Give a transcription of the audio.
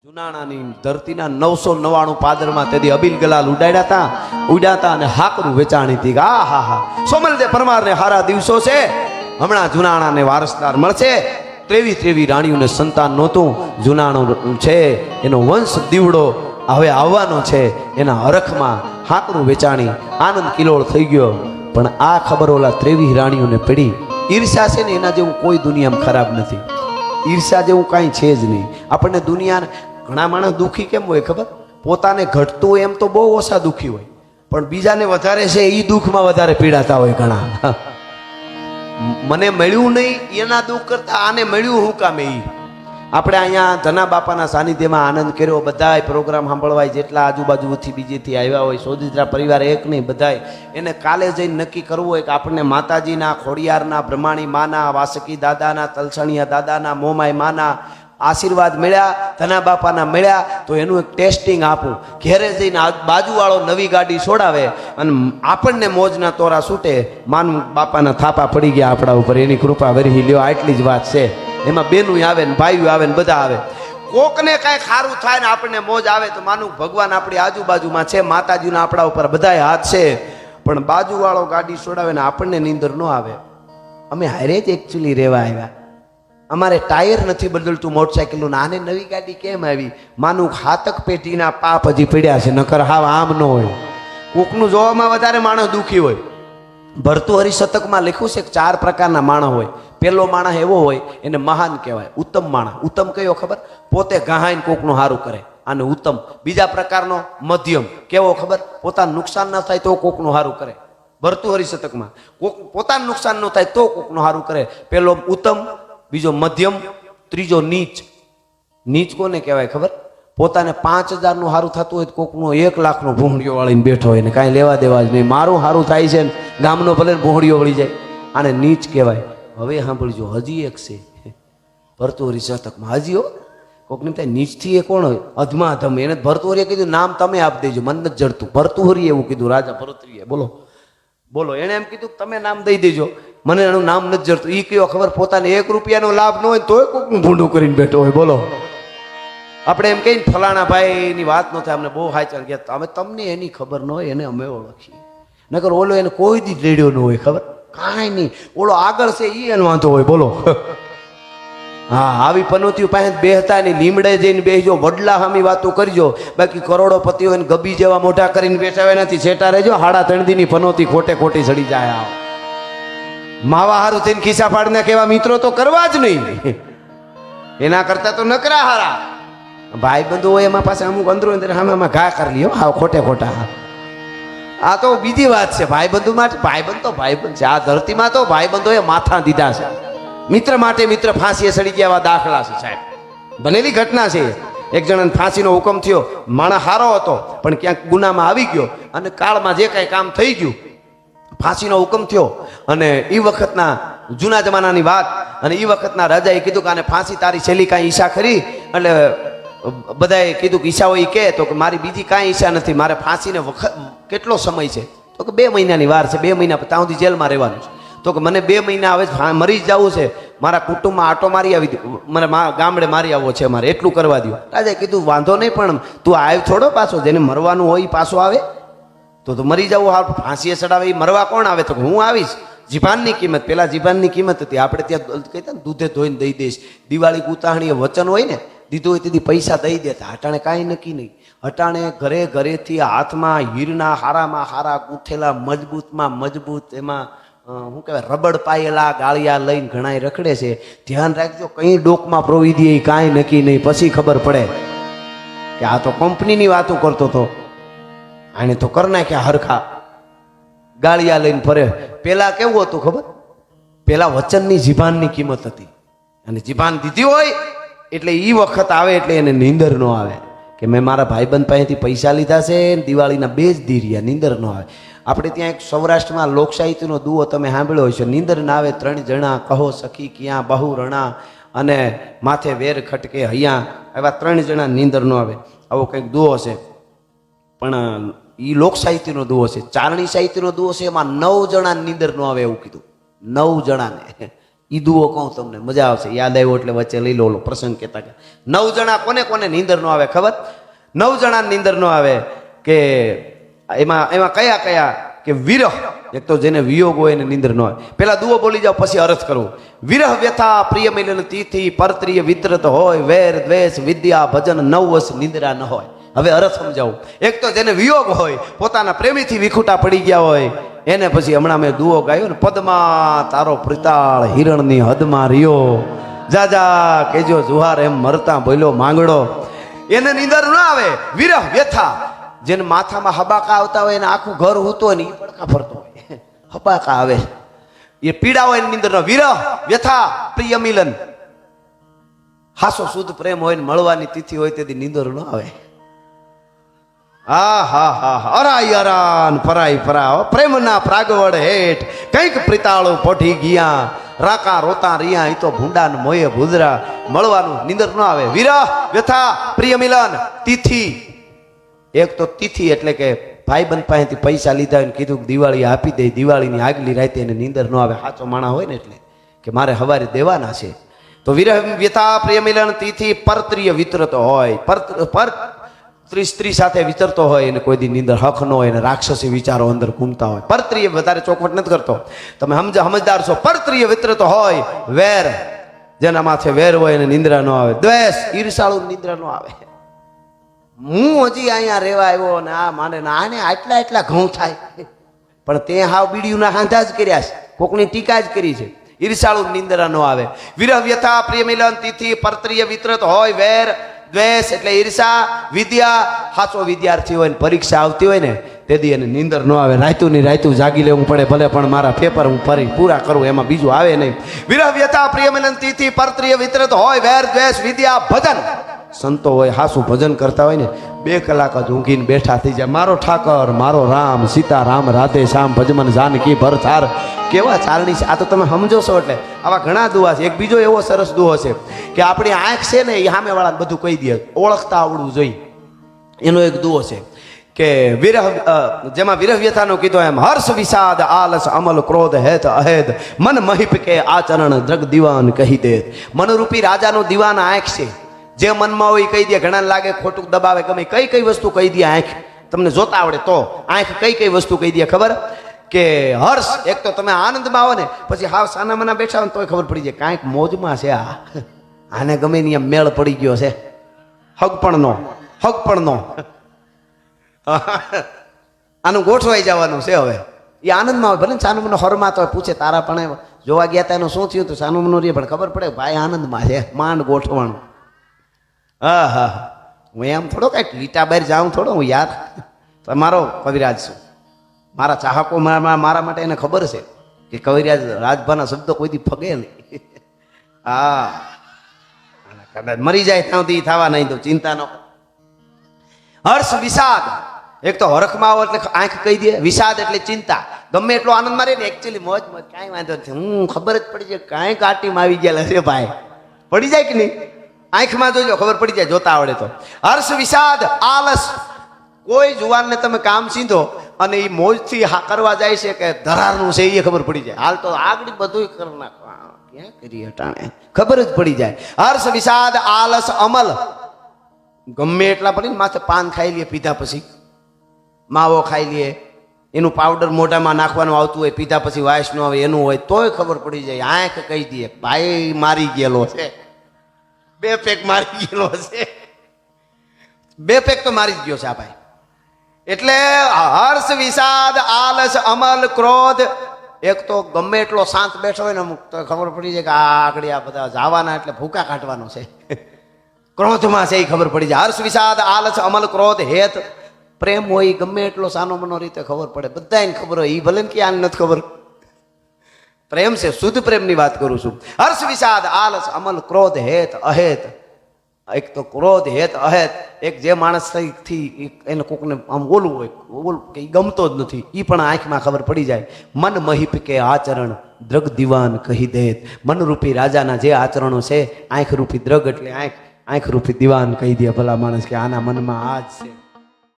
જુનાણાની ધરતીના 999 પાદરમાં તેદી અબીલ ગલાલ ઉડાડ્યા અને હાકરું વેચાણી હતી. આ હા હા સોમલદેવ પરમારને હારા દિવસો છે. હમણાં જુનાણાને વારસદાર મળશે. 23 રાણીઓને સંતાન નહોતું. જુનાણું છે એનો વંશ દીવડો હવે આવવાનો છે. એના હરખમાં હાકરું વેચાણી આનંદ કિલોળ થઈ ગયો. પણ આ ખબર ઓલા 23 રાણીઓને પડી. ઈર્ષા છે ને એના જેવું કોઈ દુનિયામાં ખરાબ નથી. ઈર્ષા જેવું કાંઈ છે જ નહીં. આપણને દુનિયા ઘણા માણસ દુઃખી કેમ હોય ખબર? પોતાને ઘટતું હોય એમ તો બહુ ઓછા દુઃખી હોય, પણ બીજાને વધારે છે એ દુઃખમાં વધારે પીડાતા હોય ઘણા. મને મળ્યું નહીં એના દુઃખ કરતા આને મળ્યું હું કામે. એ આપણે અહીંયા ધના બાપાના સાનિધ્યમાં આનંદ કર્યો. બધાય પ્રોગ્રામ સાંભળવાય જેટલા આજુબાજુથી બીજેથી આવ્યા હોય, સોજિત્રા પરિવાર એક નહીં બધાય. એને કાલે જઈને નક્કી કરવું હોય કે આપણને માતાજીના, ખોડિયારના, બ્રહ્માણી માના, વાસકી દાદાના, તલસણિયા દાદાના, મોમાઈ માના આશીર્વાદ મળ્યા, ધના બાપાના મળ્યા તો એનું એક ટેસ્ટિંગ આપું. ઘેરે જઈને બાજુવાળો નવી ગાડી છોડાવે અને આપણને મોજના તોરા છૂટે. માનું બાપાના થાપા પડી ગયા આપણા ઉપર, એની કૃપા વરહી લ્યો. આટલી જ વાત છે. એમાં બેનું આવે ને ભાઈઓ આવે ને બધા આવે. કોકને કાંઈ ખારું થાય ને આપણને મોજ આવે તો માનું ભગવાન આપણી આજુબાજુમાં છે, માતાજીના આપણા ઉપર બધાય હાથ છે. પણ બાજુવાળો ગાડી છોડાવે ને આપણને નીંદર ન આવે. અમે હારે જ એકચ્યુઅલી રહેવા આવ્યા. અમારે ટાયર નથી બદલતું મોટરસાઇકલનું. આને નવી ગાડી કેમ આવી? માનું હાતક પેટીના પાપ હજી પડ્યા છે, નકર હાવ આમ ન હોય. કોકનું જોવામાં વધારે માણસ દુઃખી હોય. ભરતુહરી શતકમાં લખ્યું છે કે 4 પ્રકારના માણસ હોય. પેલો માણસ એવો હોય એને મહાન કહેવાય, ઉત્તમ માણસ. ઉત્તમ કયો ખબર? પોતે ગહાઈને કોકનું સારું કરે, આને ઉત્તમ. બીજા પ્રકારનો મધ્યમ કેવો ખબર? પોતાનું નુકસાન ન થાય તો કોકનું સારું કરે. ભરતુહરી શતકમાં કોક પોતાનું નુકસાન ન થાય તો કોકનું સારું કરે. પેલો ઉત્તમ, બીજો મધ્યમ, ત્રીજો નીચ. નીચ કોને કહેવાય ખબર? પોતાને 5000નું સારું થતું હોય તો કોકનું 1 લાખનો ભૂંડિયો વાળીને બેઠો હોય ને કાંઈ લેવા દેવા જ નહીં. મારું સારું થાય છે ને ગામનો ભલે ભૂંડિયો વળી જાય. આને નીચ કહેવાય. હવે સાંભળજો, હજી એક છે ભરતુહરી શતકમાં. હજી હો કોકને થાય નીચથી એ કોણ હોય? અધમા અધમ. એને ભરતુહરીએ કીધું નામ તમે આપી દેજો, મન નથી જડતું. ભરતુહરીએ એવું કીધું, રાજા ભરતુહરીએ. બોલો એને એમ કીધું તમે નામ દઈ દેજો, મને એનું નામ નથી જડતું. એ કયો ખબર? પોતાને 1 રૂપિયાનો લાભ ન હોય તોય કોકનું ભૂંડું કરીને બેઠો હોય. બોલો આપણે એમ કહીને ફલાણા ભાઈની વાત ન થાય, અમને બહુ હાચર ગયા. અમે તમને એની ખબર ન હોય, એને અમે ઓળખીએ. નકર ઓલો એને કોઈ દી રેડિયો ન હોય ખબર, કાંઈ નહીં. ઓલો આગળ છે એ એને વાંધો હોય. બોલો હા, આવી પનોતીઓ પાસે બેહતા નહીં. લીમડે જઈને બેસજો, વડલા સામી વાતો કરજો. બાકી કરોડોપતિઓ એને ગબી જેવા મોઢા કરીને બેઠા નથી. છેટા રહેજો, 3.5 દીની પનોતી ખોટે ખોટી ચડી જાય. માવા હારું થઈને ખિસ્સા ફાડીને કેવા મિત્રો તો કરવા જ નહીં. એના કરતા તો નકરા હારા ભાઈ બંધુ હોય. એમાં પાસે અમુક અંદરો અંદર આમાં ઘા કરી લ્યો હા ખોટે ખોટા. આ તો બીજી વાત છે. ભાઈબંધુ માટે ભાઈબંધ તો ભાઈબંધ છે. આ ધરતીમાં તો ભાઈબંધોએ માથા દીધા છે. મિત્ર માટે મિત્ર ફાંસીએ સડી ગયા એવા દાખલા છે સાહેબ. બનેલી ઘટના છે. એક જણાને ફાંસીનો હુકમ થયો. માણસ સારો હતો પણ ક્યાંક ગુનામાં આવી ગયો અને કાળમાં જે કાંઈ કામ થઈ ગયું, ફાંસીનો હુકમ થયો. અને એ વખતના જૂના જમાનાની વાત, અને એ વખતના રાજાએ કીધું કે આને ફાંસી તારી છેલ્લી કાંઈ ઈચ્છા ખરી? એટલે બધાએ કીધું કે ઈચ્છા હોય એ કહે. તો કે મારી બીજી કાંઈ ઈચ્છા નથી. મારે ફાંસીને વખત કેટલો સમય છે? તો કે 2 મહિનાની વાર છે. 2 મહિના ત્યાં સુધી જેલમાં રહેવાનું છે. તો કે મને 2 મહિના હવે મરી જ જવું છે. મારા કુટુંબમાં આટો મારી આવી, મને ગામડે મારી આવવો છે, મારે એટલું કરવા દો. રાજાએ કીધું વાંધો નહીં, પણ તું આવ થોડો પાછો. જેને મરવાનું હોય એ પાછો આવે. તો મરી જવું હાલ ફાંસીએ ચડાવે એ મરવા કોણ આવે? તો હું આવીશ. જીભાનની કિંમત, પેલા જીભાનની કિંમત હતી. આપણે ત્યાં કહેતા ને દૂધે ધોઈને દઈ દઈશ. દિવાળી ઉતાહણીએ વચન હોય ને, દીધું હોય તેથી પૈસા દઈ દેતા. અટાણે કાંઈ નક્કી નહીં. અટાણે ઘરેથી હાથમાં હીરના હારામાં હારા ગૂંથેલા, મજબૂતમાં મજબૂત, એમાં શું કહેવાય રબડ પાયેલા ગાળિયા લઈને ઘણાય રખડે છે. ધ્યાન રાખજો, કઈ ડોકમાં પ્રોવી દે કાંઈ નક્કી નહીં. પછી ખબર પડે કે આ તો કંપનીની વાતો કરતો હતો, આને તો કર નાખ્યા હરખા. ગાળિયા લઈને ફરે. પેલા કેવું હતું ખબર? પેલા વચનની જીભાનની કિંમત હતી. અને જીભાન દીધી હોય એટલે એ વખત આવે એટલે એને નીંદર ન આવે કે મેં મારા ભાઈબંધ પાસેથી પૈસા લીધા છે. દિવાળીના 2 જ દી રહ્યા, નીંદર ન આવે. આપણે ત્યાં એક સૌરાષ્ટ્રમાં લોકસાહિત્યનો દુઓ તમે સાંભળ્યો હશે, નીંદર ના આવે 3 જણા, કહો સખી ક્યાં બહુ રણા, અને માથે વેર ખટકે હૈયા. એવા 3 જણા નીંદર ન આવે. આવો કંઈક દુઓ છે. પણ એ લોક સાહિત્યનો દુઓ છે. ચારણી સાહિત્યનો દુઓ છે. એમાં 9 જણા નીંદર ન આવે એવું કીધું. 9 જણાને ઈ દુઓ કહું તમને, મજા આવશે. યાદ આવ્યો એટલે વચ્ચે લઈ લો. ઓલો પ્રસંગ કહેતા કે 9 જણા કોને કોને નીંદર નો આવે ખબર? 9 જણા નીંદર નો આવે કે એમાં કયા કયા કે વિરહ, એક તો જેને વિયોગ હોય એને નીંદર ન આવે. પેલા દુઓ બોલી જાવ પછી અર્થ કરવું. વિરહ વ્યથા પ્રિય મિલન તિથિ પરત્રિય વિતરત હોય વેર દ્વેષ વિદ્યા ભજન 9 વર્ષ નિંદ્રા ન હોય. હવે અર્થ સમજાવું. એક તો જેને વિયોગ હોય, પોતાના પ્રેમીથી વિખૂટા પડી ગયા હોય, એને પછી હમણાં મેં દુઓ ગાયો ને, પદમાં તારો પ્રિતાળ હિરણની હદમાં રહ્યો, જાજા કેજો જુહાર એમ મરતા બોલ્યો માંગડો, એને નીંદર ન આવે. વિરહ વ્યથા, જેને માથામાં હબાકા આવતા હોય એને આખું ઘર હૂતો હોય ને એ પડકા ફરતો હોય, હબાકા આવે, એ પીડા હોય એની નીંદર ન. વિરહ વ્યથા પ્રિય મિલન, હાસો શુદ્ધ પ્રેમ હોય ને મળવાની તિથિ હોય તેથી નીંદર ન આવે. હા હા હા, અરાય અરાન પરાય પરા, પ્રેમના પ્રાગવડ હેઠ કંઈક પ્રિતાળો પોઠી ગયા, રાકા રોતા રિયા, એ તો ભૂંડા ને મોયે ભૂદરા, મળવાનું નીંદર ન આવે. વિરહ વ્યથા પ્રિય મિલન તિથિ, એક તો તિથિ એટલે કે ભાઈબંધ પાસેથી પૈસા લીધા હોય ને કીધું કે દિવાળી આપી દે, દિવાળીની આગલી રાતે એને નીંદર ન આવે. સાચો માણા હોય ને એટલે કે મારે હવારે દેવાના છે. તો વિરહ વ્યથા પ્રિય મિલન તિથિ પરત્રિય વિતરતો હોય, પર સ્ત્રી સાથે વિચરતો હોય એને કોઈ દી નીંદર હક ન હોય, એને રાક્ષસી વિચારો અંદર ઘૂમતા હોય. પરત્રિય વધારે ચોખવટ નથી કરતો, તમે સમજદાર છો. પરત્રિય વિતરતો હોય વેર, જેના માથે વેર હોય એને નિંદ્રા ન આવે. દ્વેષ ઈર્ષાળુ નિંદ્રા ન આવે. હું હજી અહીંયા રહેવા આવ્યો ને આ માને આને આટલા એટલા ઘઉં થાય, પણ તે હાવ બીડીયુના હાંધા જ કર્યા છે, કોકની ટીકા જ કરી છે. ઈર્ષાળુ નિંદ્રા ન આવે. વિરહ વ્યથા પ્રિય મિલન તિથિ પરત્રિય વિતરત હોય વેર દ્વેષ એટલે ઈર્ષા વિદ્યા, હાચો વિદ્યાર્થી હોય ને પરીક્ષા આવતી હોય ને તેથી એને નીંદર ન આવે. રાયતું ની રાયતું જાગી લેવું પડે, ભલે પણ મારા પેપર હું ફરી પૂરા કરું, એમાં બીજું આવે નહીં. વિરહ વ્યથા પ્રિય મિલન તિથિ પરત્રિય વિતરત હોય વેર દ્વેષ વિદ્યા ભજન, સંતો હોય હાસુ ભજન કરતા હોય ને 2 કલાક જ ઊંઘીને બેઠા થઈ જાય. મારો ઠાકર મારો રામ સીતા રામ રાધે શ્યામ ભજમન જાનકી ભરથાર, કેવા ચાલણી છે. આ તો તમે સમજો છો એટલે આવા ઘણા દુઆ છે. એક બીજો એવો સરસ દુઓ છે કે આપણી આંખ છે ને એ સામે વાળાને બધું કહી દે, ઓળખતા આવડવું જોઈએ. એનો એક દુઓ છે કે વિરહ, જેમાં વિરહ વ્યથાનો કીધો એમ, હર્ષ વિષાદ આલસ અમલ ક્રોધ હેત અહેદ મન મહિપ કે આચરણ દ્રગ દીવાન કહી દે. મનરૂપી રાજાનો દીવાન આંખ છે, જે મનમાં હોય કહી દે. ઘણા લાગે ખોટું દબાવે, ગમે કઈ કઈ વસ્તુ કહી દે આંખ. તમને જોતા આવડે તો આંખ કઈ કઈ વસ્તુ કહી દે ખબર? કે હર્ષ, એક તો તમે આનંદમાં આવો ને પછી હાવ સાના મના બેઠા હોય તોય ખબર પડી જાય કાંઈક મોજમાં છે, આને ગમે ને મેળ પડી ગયો છે. હગ પણ નો આનું ગોઠવાઈ જવાનું છે. હવે એ આનંદમાં હોય, ભલે સાનું મનો હરમાં તો પૂછે તારા પણ જોવા ગયા હતા એનું શું થયું, તો સાનું મનો રે પણ ખબર પડે ભાઈ આનંદમાં છે, માંડ ગોઠવાનું. હા હા, હું એમ થોડો કાંઈક લીટા બહાર જાઉં થોડો, હું યાર તમારો કવિરાજ છું. મારા ચાહકો મારા માટે એને ખબર છે કે કવિરાજ રાજભાના શબ્દો કોઈથી ફગે નહીં. હા, કદાચ મરી જાય ત્યાંથી થવા નહીં તો ચિંતા ન. હર્ષ વિષાદ, એક તો હરખમાં આવો એટલે આંખ કહી દે, વિષાદ એટલે ચિંતા. ગમે એટલો આનંદ મારે ને એકચ્યુઅલી મોજ કાંઈ વાંધો નથી, હું ખબર જ પડી જાય કાંઈ કાટીમાં આવી ગયેલા છે ભાઈ, પડી જાય કે નહીં? આંખમાં જોજો ખબર પડી જાય, જોતા આવડે તો. હર્ષ વિષાદ આલસ, કોઈ જુવાનને તમે કામ સીધો અને એ મોજથી કરવા જાય છે કે ધરારનું છે એ ખબર પડી જાય. હાલ તો આગળ બધું કરી નાખો, ક્યાં કરી હટાણે ખબર જ પડી જાય. હર્ષ વિષાદ આલસ અમલ, ગમે એટલા પડી ને માથે પાન ખાઈ લે પીધા પછી, માવો ખાઈ લે, એનું પાવડર મોઢામાં નાખવાનું આવતું હોય, પીધા પછી વાયસ ન આવે એનું હોય તોય ખબર પડી જાય. આંખ કહી દે ભાઈ મારી ગયેલો છે, 2 પેક મારી ગયેલો છે, 2 પેક તો મારી જ ગયો છે આ ભાઈ. એટલે હર્ષ વિષાદ આલસ અમલ ક્રોધ, એક તો ગમે એટલો શાંત બેઠો હોય ને અમુક તો ખબર પડી જાય કે આ આગળ આ બધા જવાના એટલે ભૂકા કાઢવાનો છે, ક્રોધમાં છે એ ખબર પડી જાય. હર્ષ વિષાદ આલસ અમલ ક્રોધ હેત, પ્રેમ હોય ગમે એટલો સાનો મનો રીતે ખબર પડે, બધાને ખબર હોય, એ ભલે ને કે આને નથી ખબર. પ્રેમ છે, શુદ્ધ પ્રેમની વાત કરું છું. હર્ષ વિષાદ આલસ અમલ ક્રોધ હેત અહેત, એક તો ક્રોધ હેત અહેત, એક જે માણસ થી એને કોકને આમ ઓલું હોય, ઓલું કે ગમતો જ નથી, એ પણ આંખમાં ખબર પડી જાય. મન મહિપ કે આચરણ દ્રગ દીવાન કહી દે. મનરૂપી રાજાના જે આચરણો છે, આંખ રૂપી દ્રગ એટલે આંખ રૂપી દીવાન કહી દે ભલા માણસ કે આના મનમાં આ જ છે.